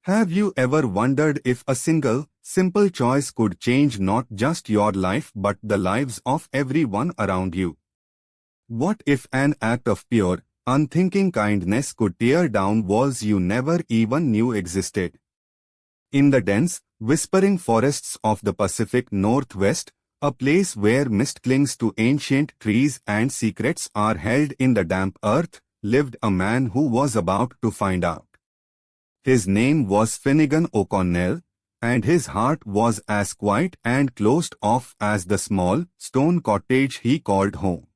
Have you ever wondered if a single, simple choice could change not just your life but the lives of everyone around you? What if an act of pure, unthinking kindness could tear down walls you never even knew existed? In the dense, whispering forests of the Pacific Northwest, a place where mist clings to ancient trees and secrets are held in the damp earth, lived a man who was about to find out. His name was Finnegan O'Connell, and his heart was as quiet and closed off as the small, stone cottage he called home.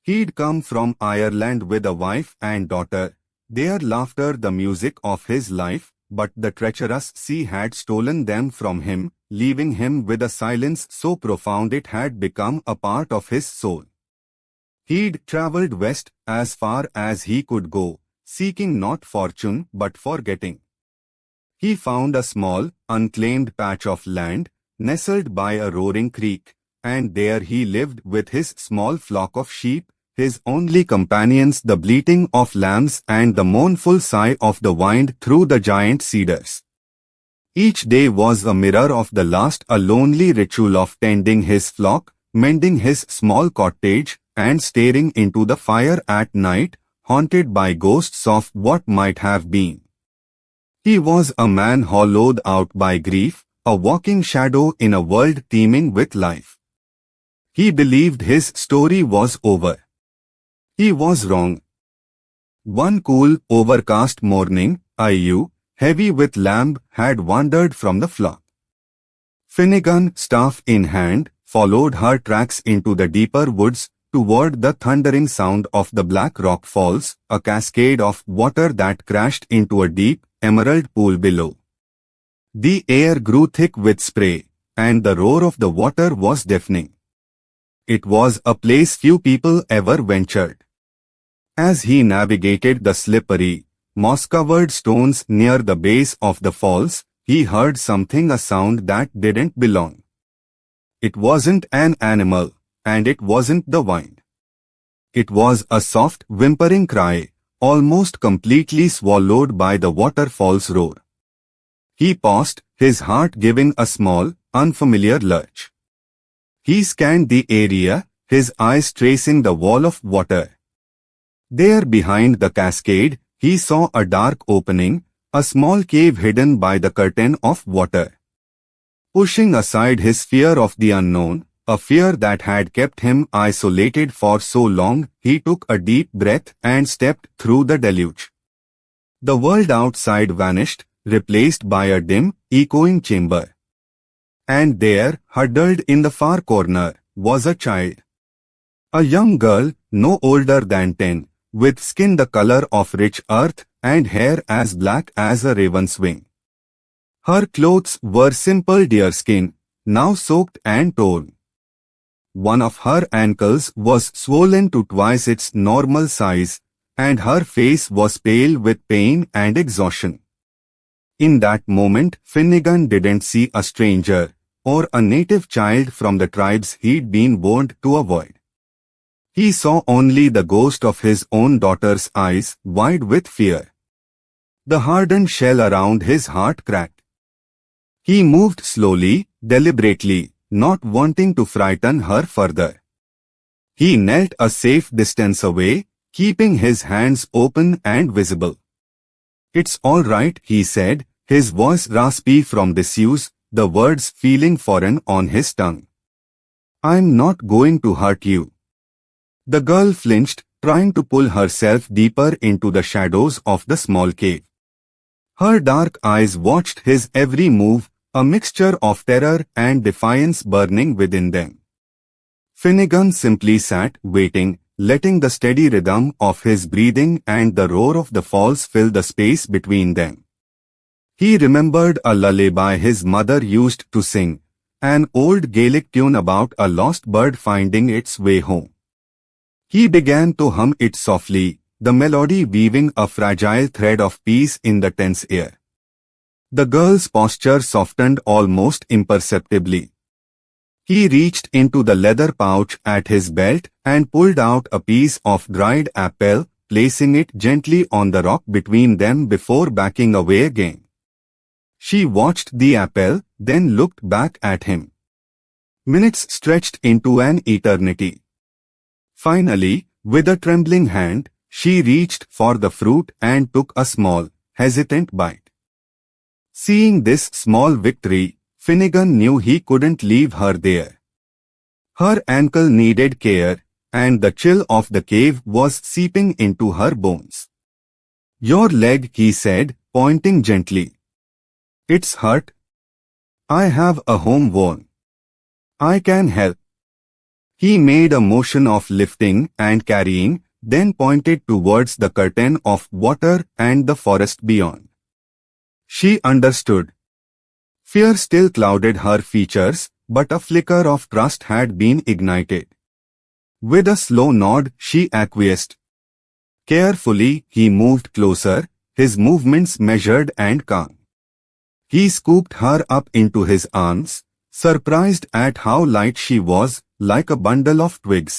He'd come from Ireland with a wife and daughter, their laughter the music of his life, but the treacherous sea had stolen them from him, leaving him with a silence so profound it had become a part of his soul. He'd travelled west as far as he could go, seeking not fortune but forgetting. He found a small, unclaimed patch of land, nestled by a roaring creek, and there he lived with his small flock of sheep, his only companions the bleating of lambs and the mournful sigh of the wind through the giant cedars. Each day was a mirror of the last, a lonely ritual of tending his flock, mending his small cottage, and staring into the fire at night, haunted by ghosts of what might have been. He was a man hollowed out by grief, a walking shadow in a world teeming with life. He believed his story was over. He was wrong. One cool, overcast morning, a ewe, heavy with lamb, had wandered from the flock. Finnegan, staff in hand, followed her tracks into the deeper woods, toward the thundering sound of the Black Rock Falls, a cascade of water that crashed into a deep, emerald pool below. The air grew thick with spray, and the roar of the water was deafening. It was a place few people ever ventured. As he navigated the slippery, moss-covered stones near the base of the falls, he heard something, a sound that didn't belong. It wasn't an animal, and it wasn't the wind. It was a soft, whimpering cry, almost completely swallowed by the waterfall's roar. He paused, his heart giving a small, unfamiliar lurch. He scanned the area, his eyes tracing the wall of water. There behind the cascade, he saw a dark opening, a small cave hidden by the curtain of water. Pushing aside his fear of the unknown, a fear that had kept him isolated for so long, he took a deep breath and stepped through the deluge. The world outside vanished, replaced by a dim, echoing chamber. And there, huddled in the far corner, was a child. A young girl, no older than 10, with skin the color of rich earth and hair as black as a raven's wing. Her clothes were simple deerskin, now soaked and torn. One of her ankles was swollen to twice its normal size, and her face was pale with pain and exhaustion. In that moment, Finnegan didn't see a stranger, or a native child from the tribes he'd been warned to avoid. He saw only the ghost of his own daughter's eyes, wide with fear. The hardened shell around his heart cracked. He moved slowly, deliberately, not wanting to frighten her further. He knelt a safe distance away, keeping his hands open and visible. "It's all right," he said, his voice raspy from disuse, the words feeling foreign on his tongue. "I'm not going to hurt you." The girl flinched, trying to pull herself deeper into the shadows of the small cave. Her dark eyes watched his every move, a mixture of terror and defiance burning within them. Finnegan simply sat, waiting, letting the steady rhythm of his breathing and the roar of the falls fill the space between them. He remembered a lullaby his mother used to sing, an old Gaelic tune about a lost bird finding its way home. He began to hum it softly, the melody weaving a fragile thread of peace in the tense air. The girl's posture softened almost imperceptibly. He reached into the leather pouch at his belt and pulled out a piece of dried apple, placing it gently on the rock between them before backing away again. She watched the apple, then looked back at him. Minutes stretched into an eternity. Finally, with a trembling hand, she reached for the fruit and took a small, hesitant bite. Seeing this small victory, Finnegan knew he couldn't leave her there. Her ankle needed care, and the chill of the cave was seeping into her bones. "Your leg," he said, pointing gently. "It's hurt. I have a home worn. I can help." He made a motion of lifting and carrying, then pointed towards the curtain of water and the forest beyond. She understood. Fear still clouded her features, but a flicker of trust had been ignited. With a slow nod, she acquiesced. Carefully, he moved closer, his movements measured and calm. He scooped her up into his arms, surprised at how light she was, like a bundle of twigs.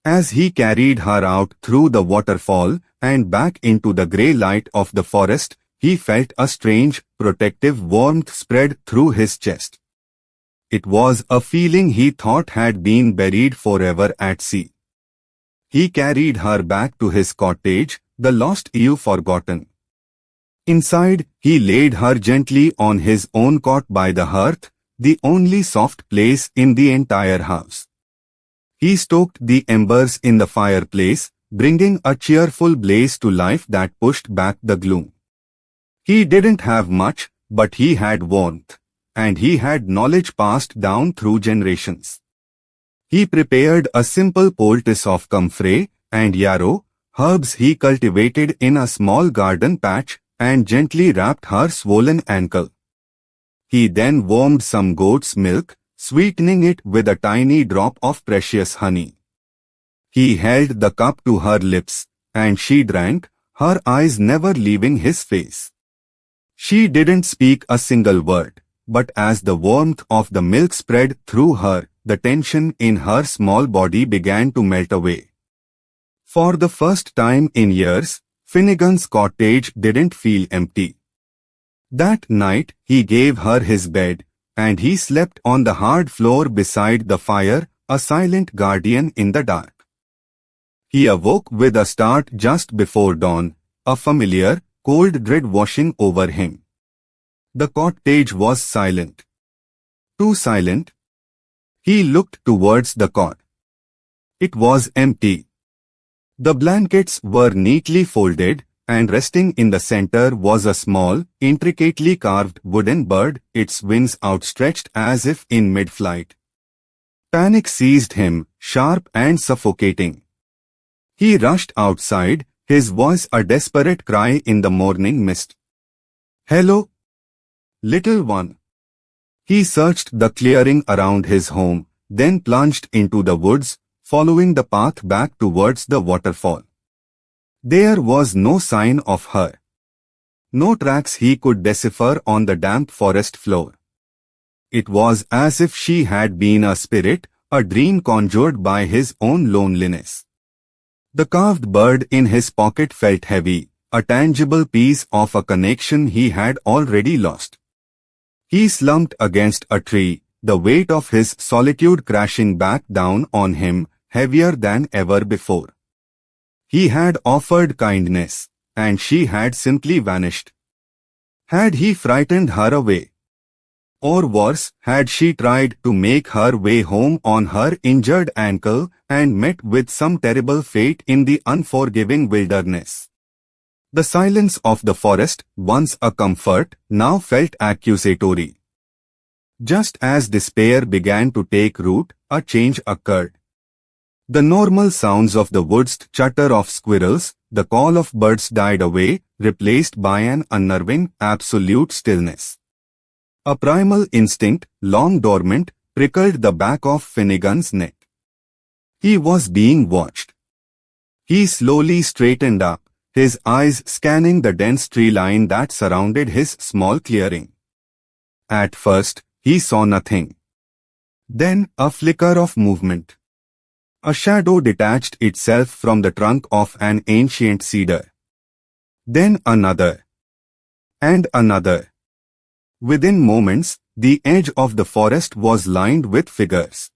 As he carried her out through the waterfall and back into the grey light of the forest, he felt a strange, protective warmth spread through his chest. It was a feeling he thought had been buried forever at sea. He carried her back to his cottage, the lost ewe forgotten. Inside, he laid her gently on his own cot by the hearth, the only soft place in the entire house. He stoked the embers in the fireplace, bringing a cheerful blaze to life that pushed back the gloom. He didn't have much, but he had warmth, and he had knowledge passed down through generations. He prepared a simple poultice of comfrey and yarrow, herbs he cultivated in a small garden patch, and gently wrapped her swollen ankle. He then warmed some goat's milk, sweetening it with a tiny drop of precious honey. He held the cup to her lips, and she drank, her eyes never leaving his face. She didn't speak a single word, but as the warmth of the milk spread through her, the tension in her small body began to melt away. For the first time in years, Finnegan's cottage didn't feel empty. That night, he gave her his bed, and he slept on the hard floor beside the fire, a silent guardian in the dark. He awoke with a start just before dawn, a familiar, cold dread washing over him. The cottage was silent. Too silent. He looked towards the cot. It was empty. The blankets were neatly folded, and resting in the center was a small, intricately carved wooden bird, its wings outstretched as if in mid-flight. Panic seized him, sharp and suffocating. He rushed outside, his voice a desperate cry in the morning mist. "Hello, little one." He searched the clearing around his home, then plunged into the woods, following the path back towards the waterfall. There was no sign of her. No tracks he could decipher on the damp forest floor. It was as if she had been a spirit, a dream conjured by his own loneliness. The carved bird in his pocket felt heavy, a tangible piece of a connection he had already lost. He slumped against a tree, the weight of his solitude crashing back down on him, heavier than ever before. He had offered kindness, and she had simply vanished. Had he frightened her away? Or worse, had she tried to make her way home on her injured ankle and met with some terrible fate in the unforgiving wilderness? The silence of the forest, once a comfort, now felt accusatory. Just as despair began to take root, a change occurred. The normal sounds of the woods, chatter of squirrels, the call of birds died away, replaced by an unnerving, absolute stillness. A primal instinct, long dormant, prickled the back of Finnegan's neck. He was being watched. He slowly straightened up, his eyes scanning the dense tree line that surrounded his small clearing. At first, he saw nothing. Then, a flicker of movement. A shadow detached itself from the trunk of an ancient cedar. Then another. And another. Within moments, the edge of the forest was lined with figures.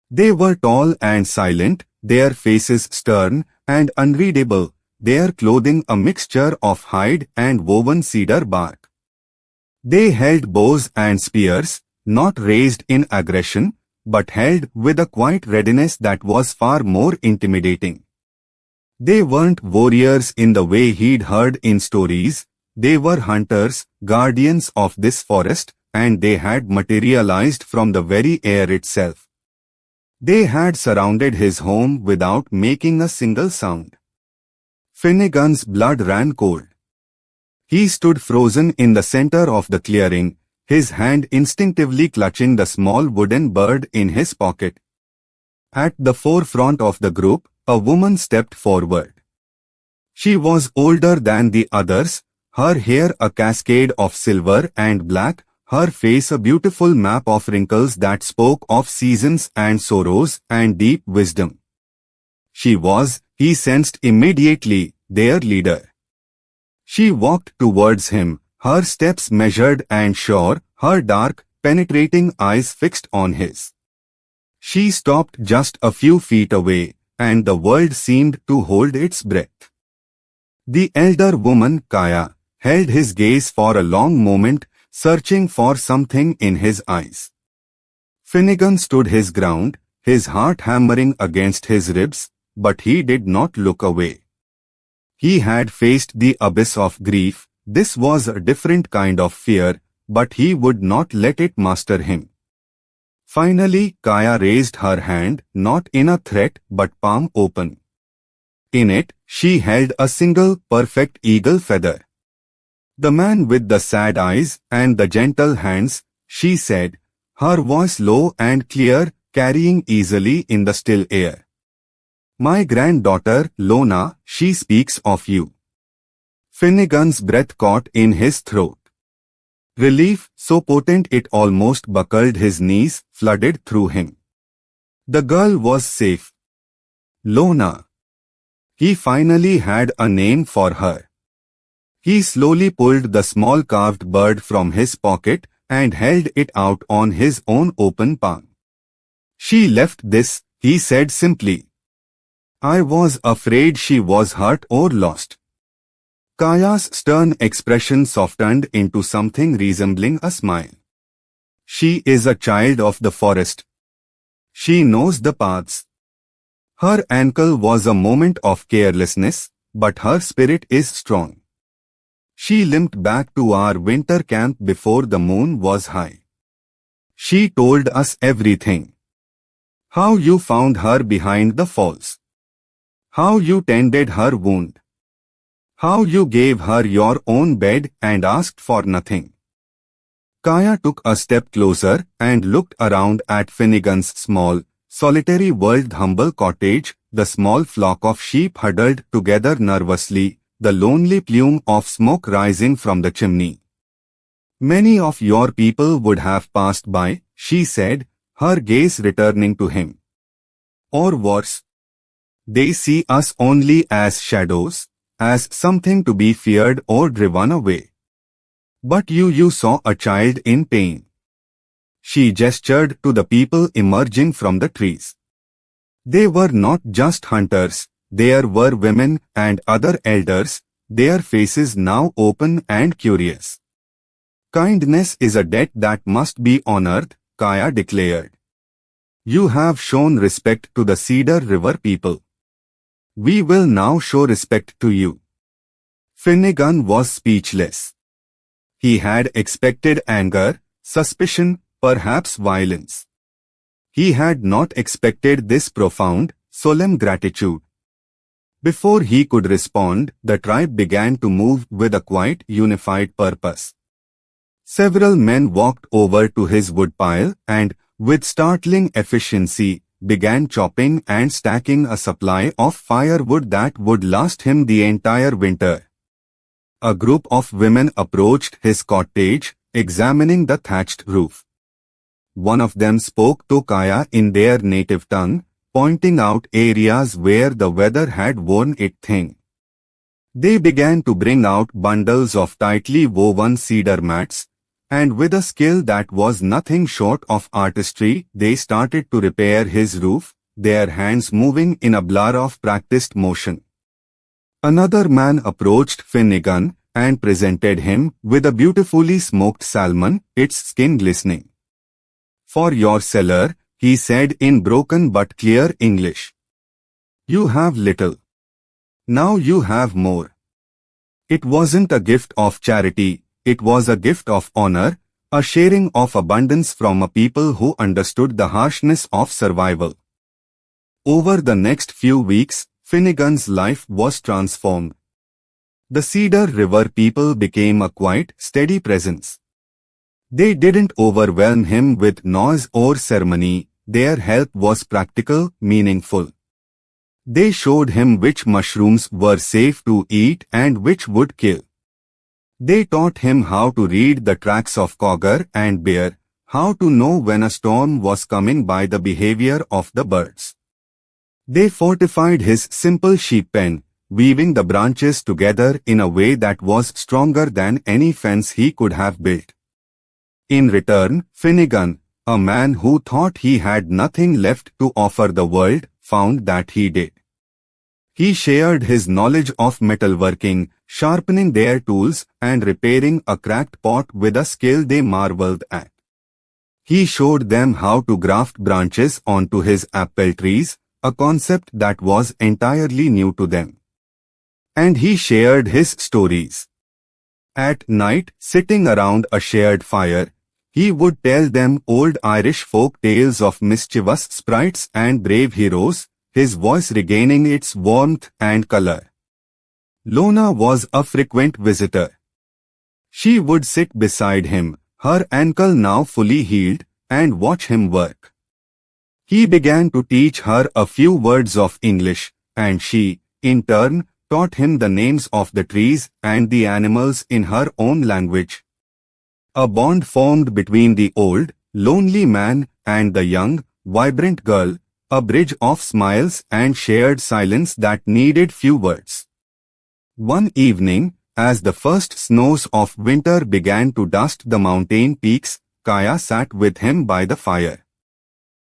They were tall and silent, their faces stern and unreadable, their clothing a mixture of hide and woven cedar bark. They held bows and spears, not raised in aggression, but held with a quiet readiness that was far more intimidating. They weren't warriors in the way he'd heard in stories. They were hunters, guardians of this forest, and they had materialized from the very air itself. They had surrounded his home without making a single sound. Finnegan's blood ran cold. He stood frozen in the center of the clearing, his hand instinctively clutching the small wooden bird in his pocket. At the forefront of the group, a woman stepped forward. She was older than the others, her hair a cascade of silver and black, her face a beautiful map of wrinkles that spoke of seasons and sorrows and deep wisdom. She was, he sensed immediately, their leader. She walked towards him, her steps measured and sure, her dark, penetrating eyes fixed on his. She stopped just a few feet away, and the world seemed to hold its breath. The elder woman, Kaya, held his gaze for a long moment, searching for something in his eyes. Finnegan stood his ground, his heart hammering against his ribs, but he did not look away. He had faced the abyss of grief. This was a different kind of fear, but he would not let it master him. Finally, Kaya raised her hand, not in a threat but palm open. In it, she held a single, perfect eagle feather. The man with the sad eyes and the gentle hands, she said, her voice low and clear, carrying easily in the still air. My granddaughter, Lona, she speaks of you. Finnegan's breath caught in his throat. Relief, so potent it almost buckled his knees, flooded through him. The girl was safe. Lona. He finally had a name for her. He slowly pulled the small carved bird from his pocket and held it out on his own open palm. She left this, he said simply. I was afraid she was hurt or lost. Kaya's stern expression softened into something resembling a smile. She is a child of the forest. She knows the paths. Her ankle was a moment of carelessness, but her spirit is strong. She limped back to our winter camp before the moon was high. She told us everything. How you found her behind the falls. How you tended her wound. How you gave her your own bed and asked for nothing. Kaya took a step closer and looked around at Finnegan's small, solitary world humble cottage, the small flock of sheep huddled together nervously, the lonely plume of smoke rising from the chimney. Many of your people would have passed by, she said, her gaze returning to him. Or worse. They see us only as shadows, as something to be feared or driven away. But you saw a child in pain. She gestured to the people emerging from the trees. They were not just hunters, there were women and other elders, their faces now open and curious. Kindness is a debt that must be honored, Kaya declared. You have shown respect to the Cedar River people. We will now show respect to you. Finnegan was speechless. He had expected anger, suspicion, perhaps violence. He had not expected this profound, solemn gratitude. Before he could respond, the tribe began to move with a quiet, unified purpose. Several men walked over to his woodpile and, with startling efficiency, began chopping and stacking a supply of firewood that would last him the entire winter. A group of women approached his cottage, examining the thatched roof. One of them spoke to Kaya in their native tongue, pointing out areas where the weather had worn it thin. They began to bring out bundles of tightly woven cedar mats, and with a skill that was nothing short of artistry, they started to repair his roof, their hands moving in a blur of practiced motion. Another man approached Finnegan and presented him with a beautifully smoked salmon, its skin glistening. "For your cellar," he said in broken but clear English. "You have little. Now you have more." It wasn't a gift of charity, it was a gift of honor, a sharing of abundance from a people who understood the harshness of survival. Over the next few weeks, Finnegan's life was transformed. The Cedar River people became a quiet, steady presence. They didn't overwhelm him with noise or ceremony, their help was practical, meaningful. They showed him which mushrooms were safe to eat and which would kill. They taught him how to read the tracks of cougar and bear, how to know when a storm was coming by the behavior of the birds. They fortified his simple sheep pen, weaving the branches together in a way that was stronger than any fence he could have built. In return, Finnegan, a man who thought he had nothing left to offer the world, found that he did. He shared his knowledge of metalworking, sharpening their tools and repairing a cracked pot with a skill they marveled at. He showed them how to graft branches onto his apple trees, a concept that was entirely new to them. And he shared his stories. At night, sitting around a shared fire, he would tell them old Irish folk tales of mischievous sprites and brave heroes, his voice regaining its warmth and color. Lona was a frequent visitor. She would sit beside him, her ankle now fully healed, and watch him work. He began to teach her a few words of English, and she, in turn, taught him the names of the trees and the animals in her own language. A bond formed between the old, lonely man and the young, vibrant girl, a bridge of smiles and shared silence that needed few words. One evening, as the first snows of winter began to dust the mountain peaks, Kaya sat with him by the fire.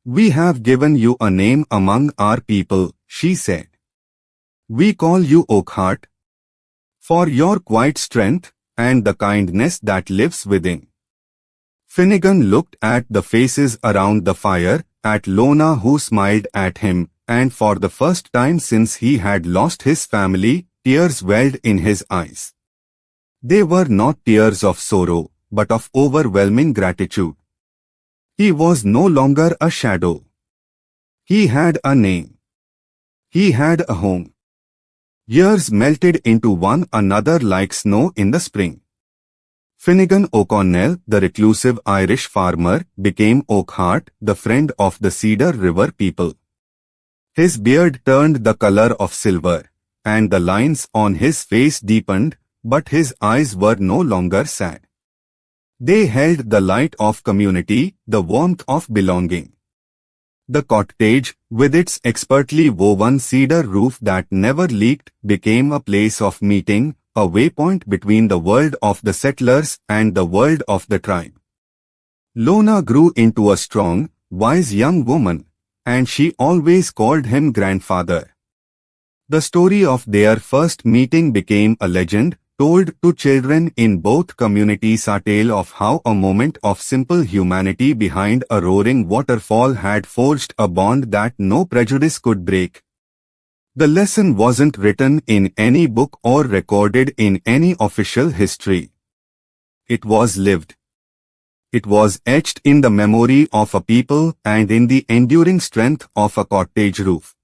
"We have given you a name among our people," she said. "We call you Oakhart, for your quiet strength and the kindness that lives within." Finnegan looked at the faces around the fire, at Lona who smiled at him, and for the first time since he had lost his family, tears welled in his eyes. They were not tears of sorrow, but of overwhelming gratitude. He was no longer a shadow. He had a name. He had a home. Years melted into one another like snow in the spring. Finnegan O'Connell, the reclusive Irish farmer, became Oakhart, the friend of the Cedar River people. His beard turned the color of silver, and the lines on his face deepened, but his eyes were no longer sad. They held the light of community, the warmth of belonging. The cottage, with its expertly woven cedar roof that never leaked, became a place of meeting, a waypoint between the world of the settlers and the world of the tribe. Lona grew into a strong, wise young woman, and she always called him grandfather. The story of their first meeting became a legend, told to children in both communities, a tale of how a moment of simple humanity behind a roaring waterfall had forged a bond that no prejudice could break. The lesson wasn't written in any book or recorded in any official history. It was lived. It was etched in the memory of a people and in the enduring strength of a cottage roof.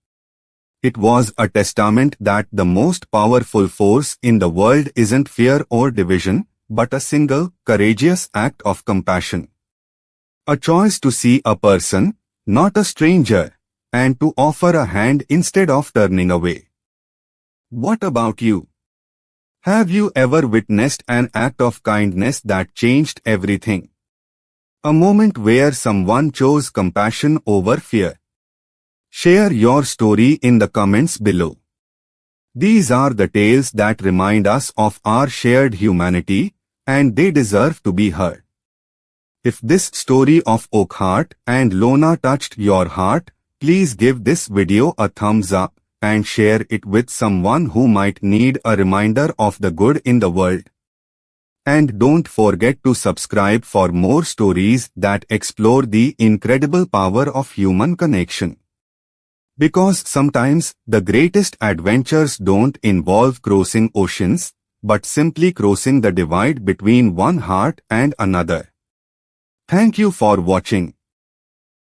It was a testament that the most powerful force in the world isn't fear or division, but a single, courageous act of compassion. A choice to see a person, not a stranger, and to offer a hand instead of turning away. What about you? Have you ever witnessed an act of kindness that changed everything? A moment where someone chose compassion over fear? Share your story in the comments below. These are the tales that remind us of our shared humanity, and they deserve to be heard. If this story of Oakhart and Lona touched your heart, please give this video a thumbs up and share it with someone who might need a reminder of the good in the world. And don't forget to subscribe for more stories that explore the incredible power of human connection. Because sometimes the greatest adventures don't involve crossing oceans, but simply crossing the divide between one heart and another. Thank you for watching.